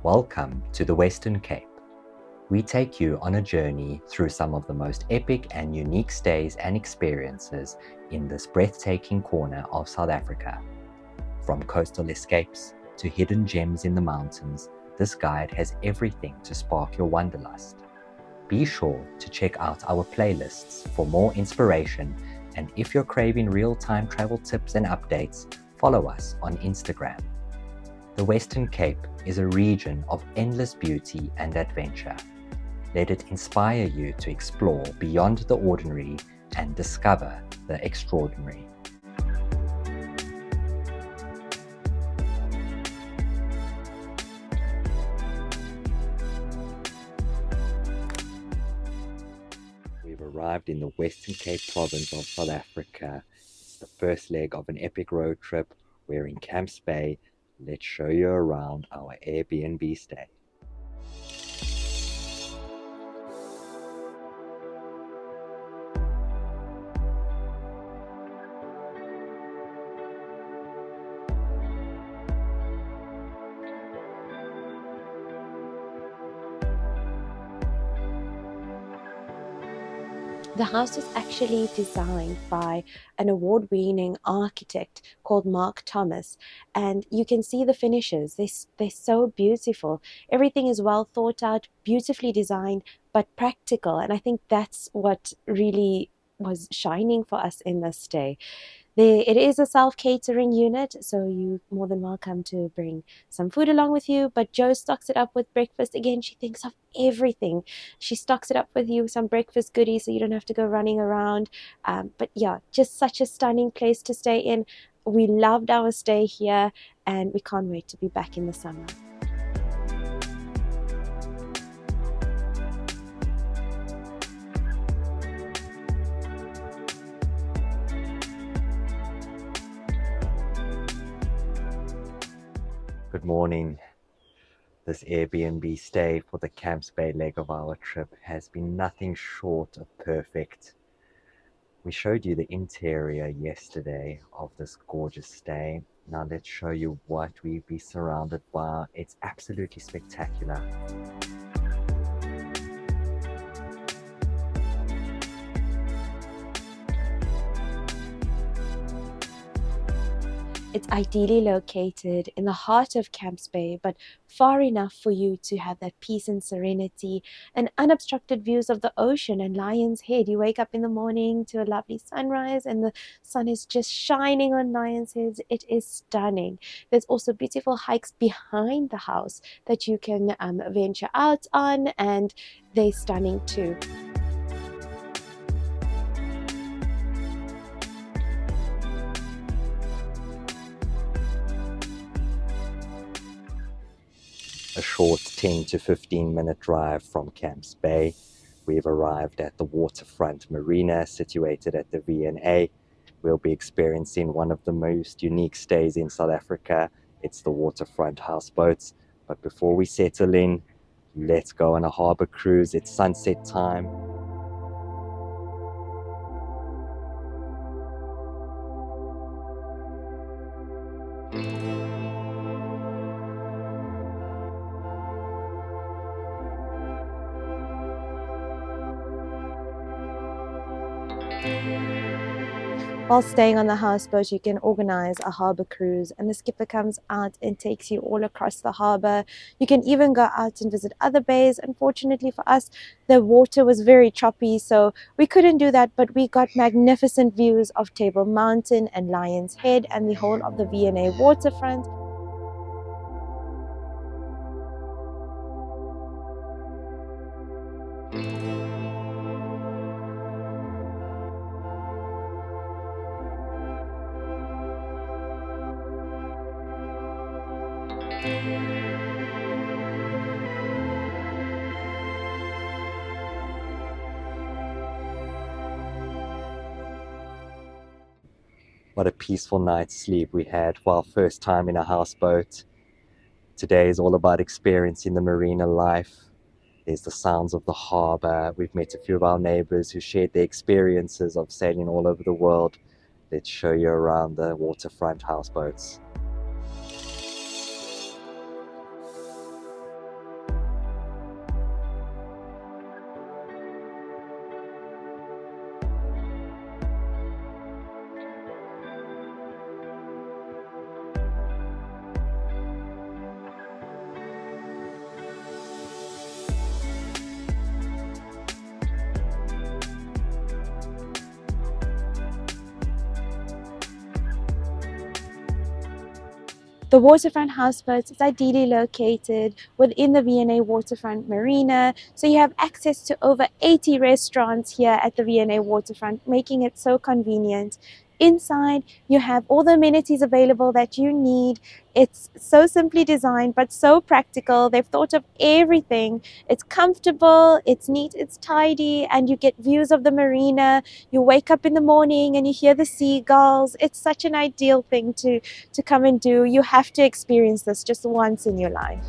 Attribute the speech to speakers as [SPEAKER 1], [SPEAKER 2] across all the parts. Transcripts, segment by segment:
[SPEAKER 1] Welcome to the Western Cape. We take you on a journey through some of the most epic and unique stays and experiences in this breathtaking corner of South Africa. From coastal escapes to hidden gems in the mountains, this guide has everything to spark your wanderlust. Be sure to check out our playlists for more inspiration, and if you're craving real-time travel tips and updates, follow us on Instagram. The Western Cape is a region of endless beauty and adventure. Let it inspire you to explore beyond the ordinary and discover the extraordinary. We've arrived in the Western Cape province of South Africa. It's the first leg of an epic road trip. We're in Camps Bay. Let's show you around our Airbnb stay.
[SPEAKER 2] The house was actually designed by an award-winning architect called Mark Thomas, and you can see the finishes. They're so beautiful. Everything is well thought out, beautifully designed, but practical, and I think that's what really was shining for us in this stay. It is a self-catering unit, so you're more than welcome to bring some food along with you, but Jo stocks it up with breakfast. Again, she thinks of everything. She stocks it up with you, some breakfast goodies, so you don't have to go running around. But yeah, just such a stunning place to stay in. We loved our stay here, and we can't wait to be back in the summer.
[SPEAKER 1] Good morning. This Airbnb stay for the Camps Bay leg of our trip has been nothing short of perfect. We showed you the interior yesterday of this gorgeous stay. Now let's show you what we'll be surrounded by. It's absolutely spectacular.
[SPEAKER 2] It's ideally located in the heart of Camps Bay, but far enough for you to have that peace and serenity and unobstructed views of the ocean and Lion's Head. You wake up in the morning to a lovely sunrise and the sun is just shining on Lion's Head. It is stunning. There's also beautiful hikes behind the house that you can venture out on, and they're stunning too.
[SPEAKER 1] A short 10 to 15 minute drive from Camps Bay, we've arrived at the Waterfront Marina situated at the V&A. We'll be experiencing one of the most unique stays in South Africa. It's the Waterfront Houseboats. But before we settle in, let's go on a harbour cruise. It's sunset time.
[SPEAKER 2] While staying on the houseboat, you can organize a harbour cruise, and the skipper comes out and takes you all across the harbour. You can even go out and visit other bays. Unfortunately for us, the water was very choppy, so we couldn't do that, but we got magnificent views of Table Mountain and Lion's Head and the whole of the V&A Waterfront.
[SPEAKER 1] What a peaceful night's sleep we had for our first time in a houseboat. Today is all about experiencing the marina life. There's the sounds of the harbour. We've met a few of our neighbours who shared their experiences of sailing all over the world. Let's show you around the waterfront houseboats.
[SPEAKER 2] The Waterfront Houseboats is ideally located within the V&A Waterfront Marina, so you have access to over 80 restaurants here at the V&A Waterfront, making it so convenient. Inside, you have all the amenities available that you need. It's so simply designed, but so practical. They've thought of everything. It's comfortable, it's neat, it's tidy, and you get views of the marina. You wake up in the morning and you hear the seagulls. It's such an ideal thing to come and do. You have to experience this just once in your life.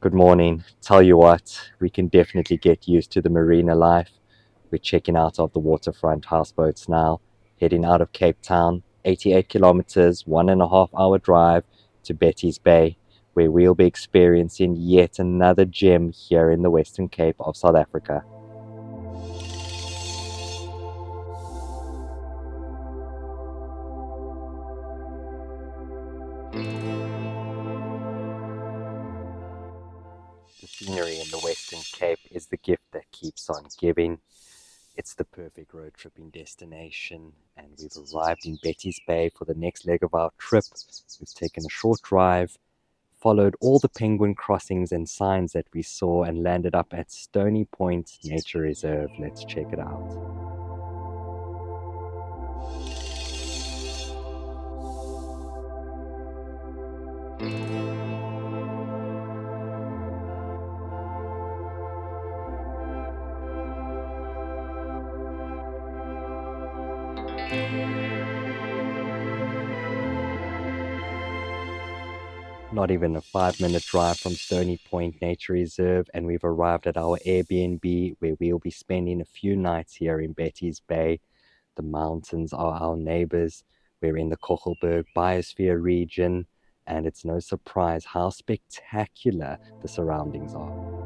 [SPEAKER 1] Good morning. Tell you what, we can definitely get used to the marina life. We're checking out of the Waterfront Houseboats now, heading out of Cape Town, 88 kilometers, 1.5 hour drive to Betty's Bay, where we'll be experiencing yet another gem here in the Western Cape of South Africa. The scenery in the Western Cape is the gift that keeps on giving. It's the perfect road tripping destination, and we've arrived in Betty's Bay for the next leg of our trip. We've taken a short drive, followed all the penguin crossings and signs that we saw, and landed up at Stony Point Nature Reserve. Let's check it out. Not even a 5-minute drive from Stony Point Nature Reserve, and we've arrived at our Airbnb, where we'll be spending a few nights here in Betty's Bay. The mountains are our neighbors. We're in the Kogelberg Biosphere region, and it's no surprise how spectacular the surroundings are.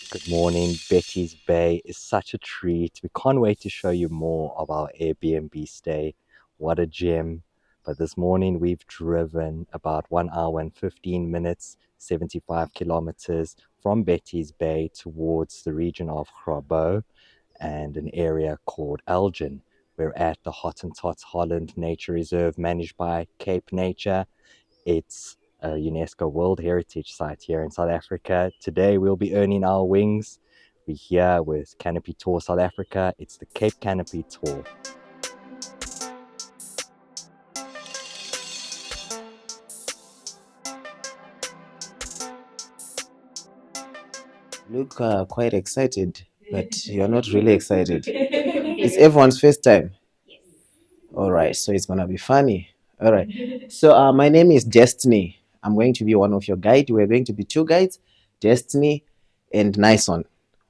[SPEAKER 1] Good morning. Betty's Bay is such a treat. We can't wait to show you more of our Airbnb stay. What a gem. But this morning we've driven about 1 hour and 15 minutes, 75 kilometers from Betty's Bay towards the region of Harbour and an area called Elgin. We're at the Hottentots Holland Nature Reserve managed by Cape Nature. It's a UNESCO World Heritage Site here in South Africa. Today we'll be earning our wings. We're here with Canopy Tour South Africa. It's the Cape Canopy Tour.
[SPEAKER 3] Look quite excited, but you're not really excited. It's everyone's first time. All right, so it's gonna be funny. All right. So my name is Destiny. I'm going to be one of your guides. We're going to be two guides, Destiny and Nice One.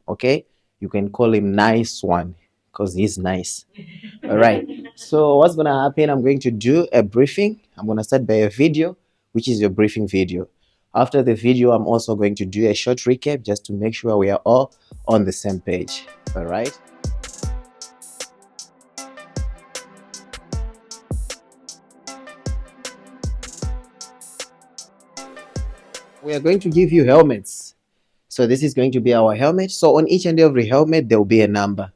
[SPEAKER 3] Okay, you can call him Nice One because he's nice. All right. So what's gonna happen? I'm going to do a briefing. I'm gonna start by a video, which is your briefing video. After the video, I'm also going to do a short recap just to make sure we are all on the same page. All right. We are going to give you helmets. So this is going to be our helmet. So on each and every helmet, there will be a number,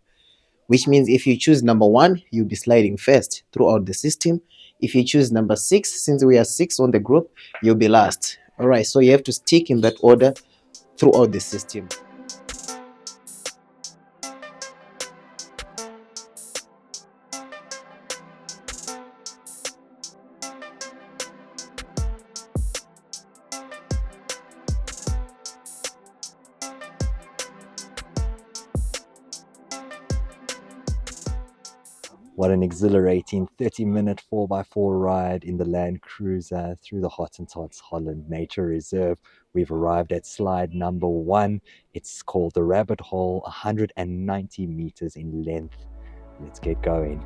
[SPEAKER 3] which means if you choose number 1, you'll be sliding first throughout the system. If you choose number 6, since we are 6 on the group, you'll be last. All right, so you have to stick in that order throughout the system.
[SPEAKER 1] What an exhilarating 30-minute 4x4 ride in the Land Cruiser through the Hottentots Holland Nature Reserve. We've arrived at slide number 1. It's called the Rabbit Hole, 190 meters in length. Let's get going.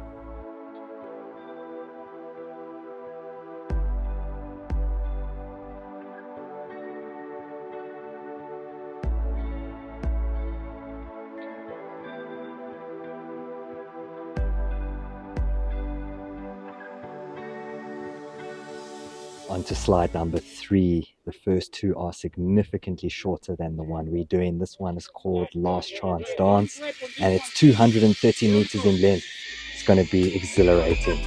[SPEAKER 1] On to slide number 3. The first 2 are significantly shorter than the one we're doing. This one is called Last Chance Dance, and it's 230 meters in length. It's going to be exhilarating.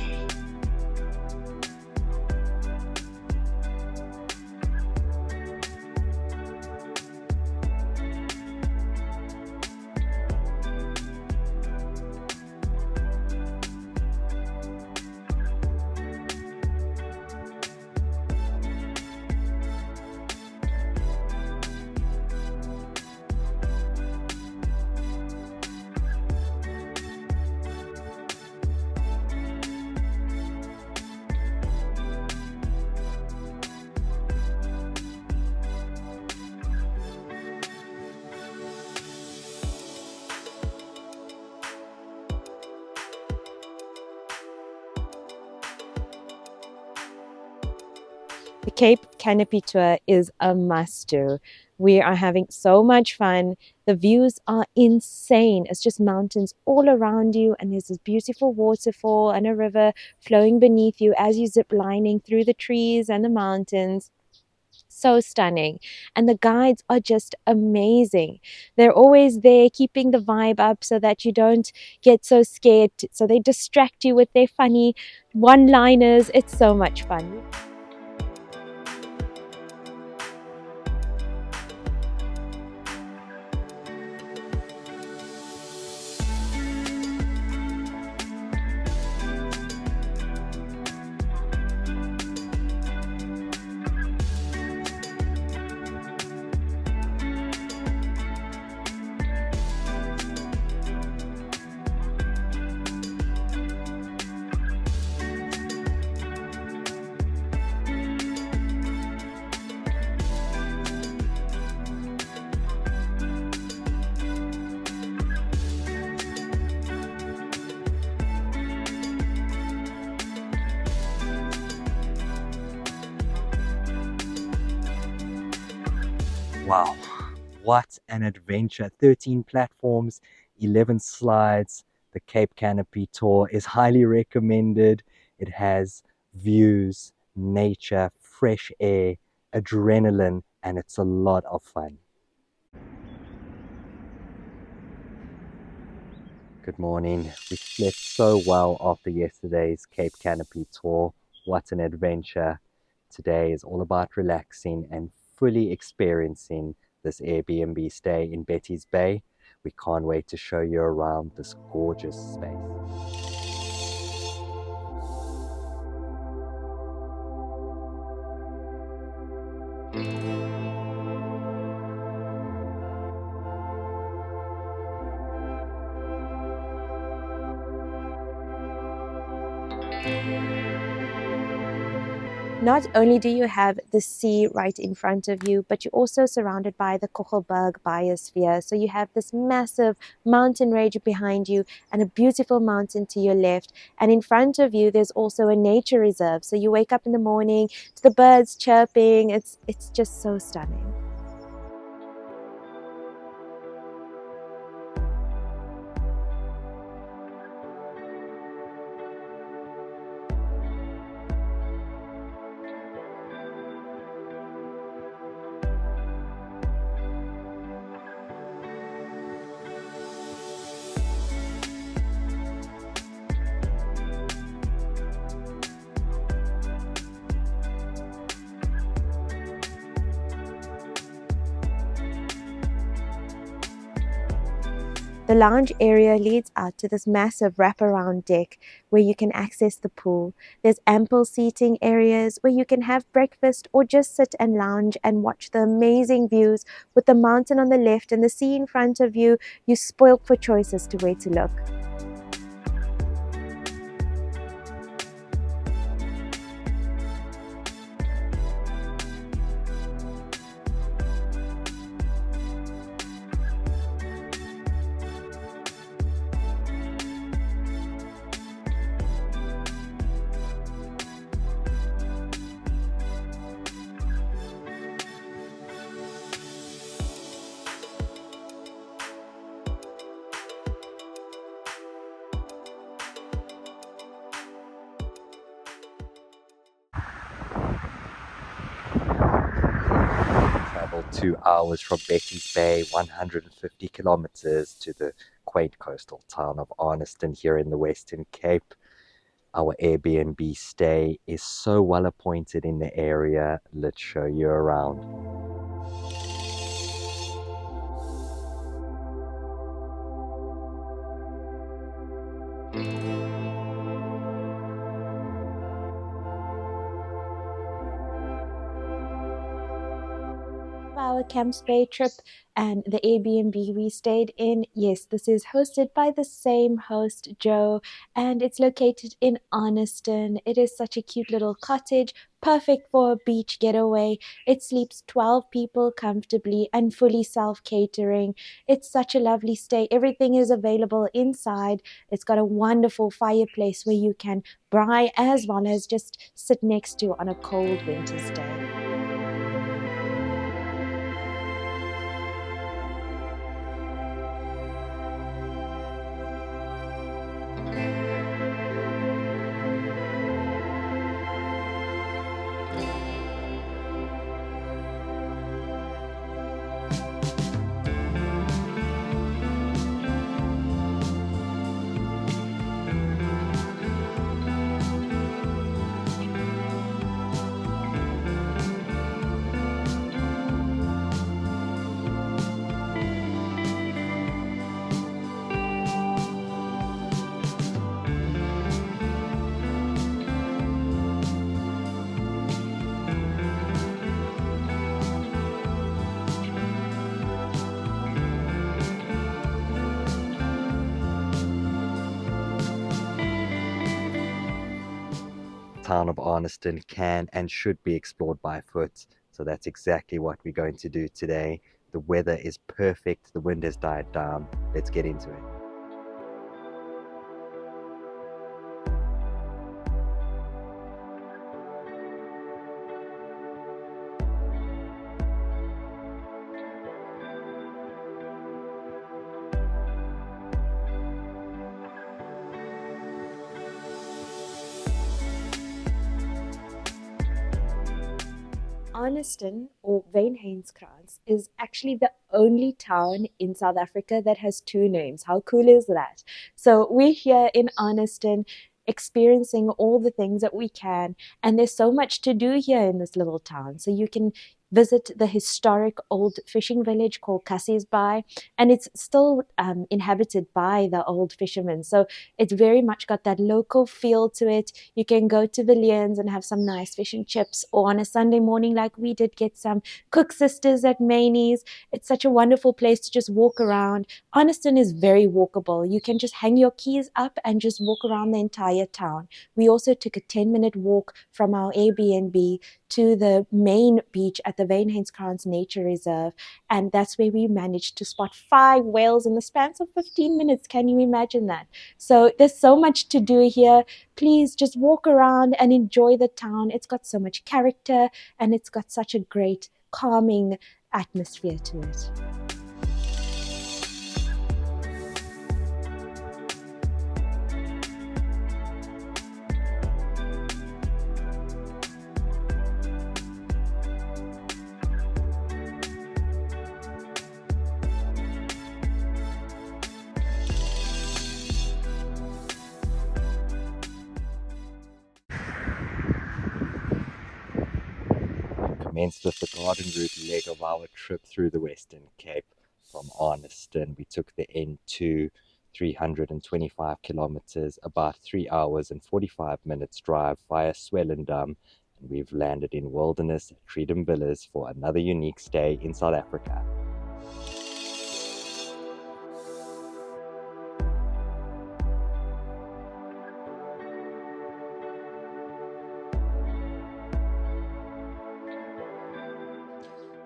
[SPEAKER 2] The Cape Canopy tour is a must-do. We are having so much fun. The views are insane. It's just mountains all around you, and there's this beautiful waterfall and a river flowing beneath you as you zip lining through the trees and the mountains. So stunning. And the guides are just amazing. They're always there keeping the vibe up so that you don't get so scared. So they distract you with their funny one-liners. It's so much fun.
[SPEAKER 1] Wow, what an adventure. 13 platforms, 11 slides. The Cape Canopy tour is highly recommended. It has views, nature, fresh air, adrenaline, and it's a lot of fun. Good morning. We slept so well after yesterday's Cape Canopy tour. What an adventure. Today is all about relaxing and fully experiencing this Airbnb stay in Betty's Bay. We can't wait to show you around this gorgeous space.
[SPEAKER 2] Not only do you have the sea right in front of you, but you're also surrounded by the Kogelberg biosphere. So you have this massive mountain range behind you and a beautiful mountain to your left. And in front of you, there's also a nature reserve. So you wake up in the morning to the birds chirping. It's just so stunning. The lounge area leads out to this massive wraparound deck where you can access the pool. There's ample seating areas where you can have breakfast or just sit and lounge and watch the amazing views with the mountain on the left and the sea in front of you. You're spoiled for choices to where to look.
[SPEAKER 1] 2 hours from Becky's Bay, 150 kilometers to the quaint coastal town of Arniston here in the Western Cape. Our Airbnb stay is so well appointed in the area. Let's show you around.
[SPEAKER 2] Our Camps Bay trip and the Airbnb we stayed in. Yes, this is hosted by the same host, Joe, and it's located in Arniston. It is such a cute little cottage, perfect for a beach getaway. It sleeps 12 people comfortably and fully self-catering. It's such a lovely stay. Everything is available inside. It's got a wonderful fireplace where you can braai as well as just sit next to on a cold winter's day.
[SPEAKER 1] Town of Arniston can and should be explored by foot, so that's exactly what we're going to do today. The weather is perfect, the wind has died down. Let's get into it.
[SPEAKER 2] Arniston, or Wynheinskrans, is actually the only town in South Africa that has two names. How cool is that? So we're here in Arniston experiencing all the things that we can, and there's so much to do here in this little town. So you can visit the historic old fishing village called Cassie's Bay, and it's still inhabited by the old fishermen. So it's very much got that local feel to it. You can go to Villiers and have some nice fish and chips, or on a Sunday morning like we did, get some Cook Sisters at Maney's. It's such a wonderful place to just walk around. Arniston is very walkable. You can just hang your keys up and just walk around the entire town. We also took a 10-minute walk from our Airbnb to the main beach at the Wynheinskrans Nature Reserve, and that's where we managed to spot 5 whales in the span of 15 minutes. Can you imagine that? So there's so much to do here. Please just walk around and enjoy the town. It's got so much character, and it's got such a great calming atmosphere to it.
[SPEAKER 1] Commenced with the garden route leg of our trip through the Western Cape. From Arniston, we took the N2, 325 kilometers, about 3 hours and 45 minutes drive via Swellendam, and we've landed in Wilderness at Treedom Villas for another unique stay in South Africa.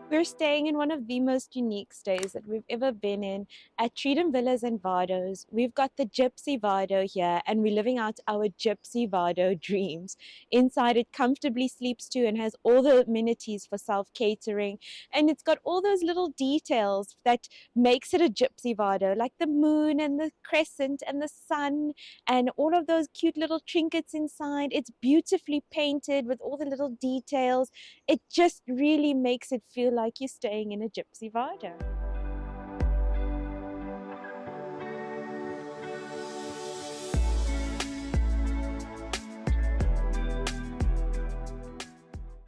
[SPEAKER 2] We're staying in one of the most unique stays that we've ever been in at Treedom Villas and Vardos. We've got the Gypsy Vardo here, and we're living out our Gypsy Vardo dreams. Inside, it comfortably sleeps 2 and has all the amenities for self-catering, and it's got all those little details that makes it a Gypsy Vardo, like the moon and the crescent and the sun and all of those cute little trinkets inside. It's beautifully painted with all the little details. It just really makes it feel like you're staying in a Gypsy Vardo.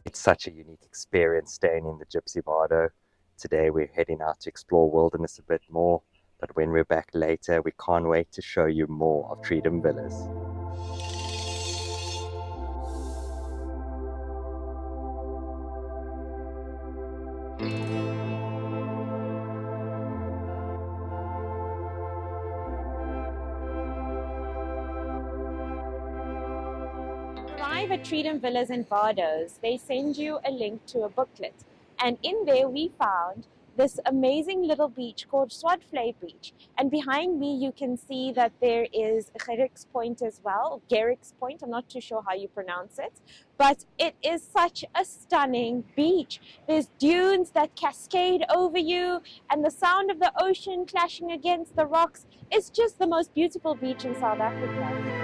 [SPEAKER 1] It's such a unique experience staying in the Gypsy Vardo. Today we're heading out to explore wilderness a bit more, but when we're back later, we can't wait to show you more of Treedom Villas.
[SPEAKER 2] Arrive at Treedom Villas in Vardos, they send you a link to a booklet. And in there we found this amazing little beach called Swartvlei Beach. And behind me you can see that there is Gerricks Point as well, Gerricks Point, I'm not too sure how you pronounce it. But it is such a stunning beach. There's dunes that cascade over you and the sound of the ocean clashing against the rocks. It's just the most beautiful beach in South Africa.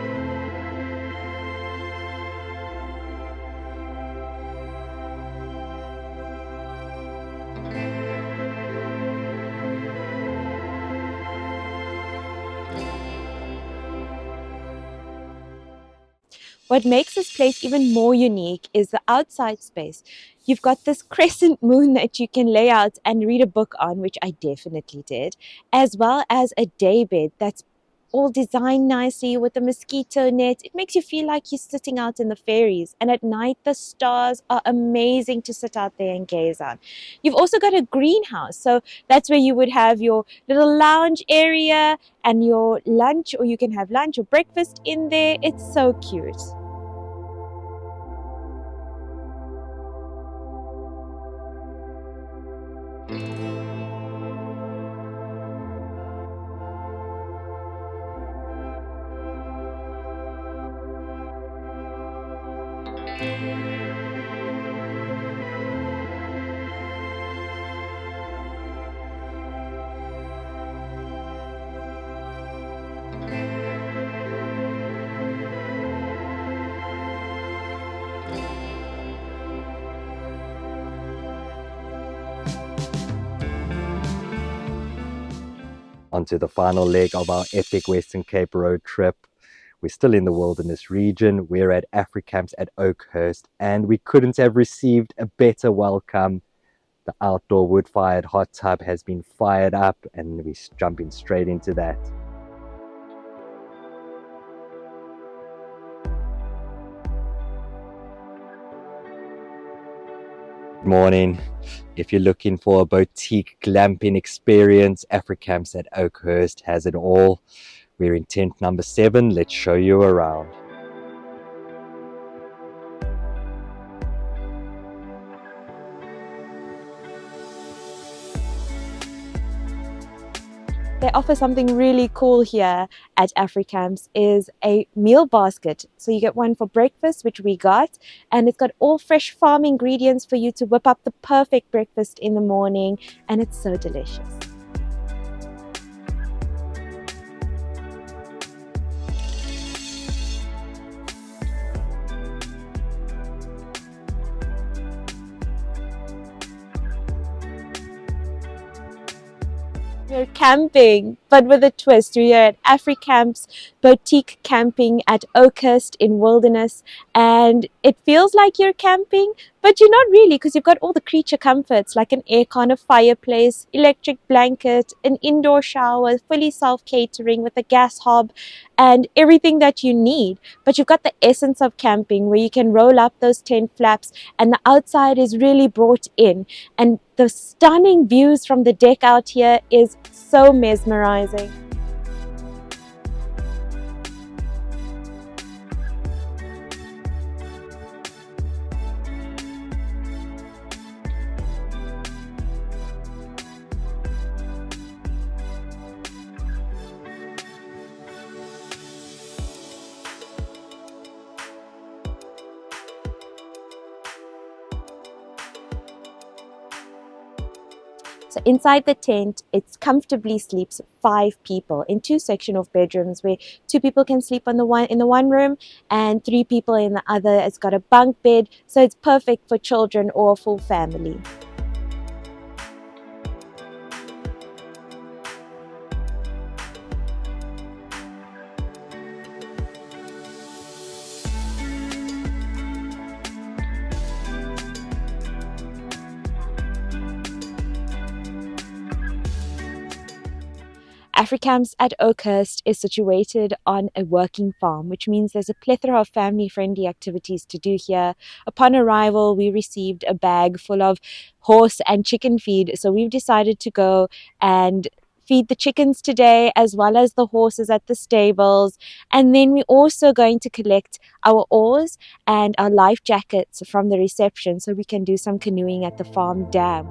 [SPEAKER 2] What makes this place even more unique is the outside space. You've got this crescent moon that you can lay out and read a book on, which I definitely did, as well as a daybed that's all designed nicely with a mosquito net. It makes you feel like you're sitting out in the fairies. And at night, the stars are amazing to sit out there and gaze on. You've also got a greenhouse. So that's where you would have your little lounge area and your lunch, or you can have lunch or breakfast in there. It's so cute.
[SPEAKER 1] Onto the final leg of our epic Western Cape road trip. We're still in the wilderness region. We're at AfriCamps at Oakhurst, and we couldn't have received a better welcome. The outdoor wood-fired hot tub has been fired up, and we're jumping straight into that. Good morning. If you're looking for a boutique glamping experience, AfriCamps at Oakhurst has it all. We're in tent number 7. Let's show you around.
[SPEAKER 2] They offer something really cool here at AfriCamps is a meal basket. So you get one for breakfast, which we got, and it's got all fresh farm ingredients for you to whip up the perfect breakfast in the morning, and it's so delicious. We're camping, but with a twist. We're at AfriCamps boutique camping at Oakhurst in Wilderness, and it feels like you're camping, but you're not really, because you've got all the creature comforts like an aircon, a fireplace, electric blanket, an indoor shower, fully self-catering with a gas hob, and everything that you need. But you've got the essence of camping where you can roll up those tent flaps and the outside is really brought in, and the stunning views from the deck out here is so mesmerizing. So inside the tent, it comfortably sleeps 5 people in 2 sections of bedrooms where 2 people can sleep in the one room and 3 people in the other. It's got a bunk bed, so it's perfect for children or a full family. AfriCamps at Oakhurst is situated on a working farm, which means there's a plethora of family-friendly activities to do here. Upon arrival, we received a bag full of horse and chicken feed, so we've decided to go and feed the chickens today, as well as the horses at the stables. And then we're also going to collect our oars and our life jackets from the reception so we can do some canoeing at the farm dam.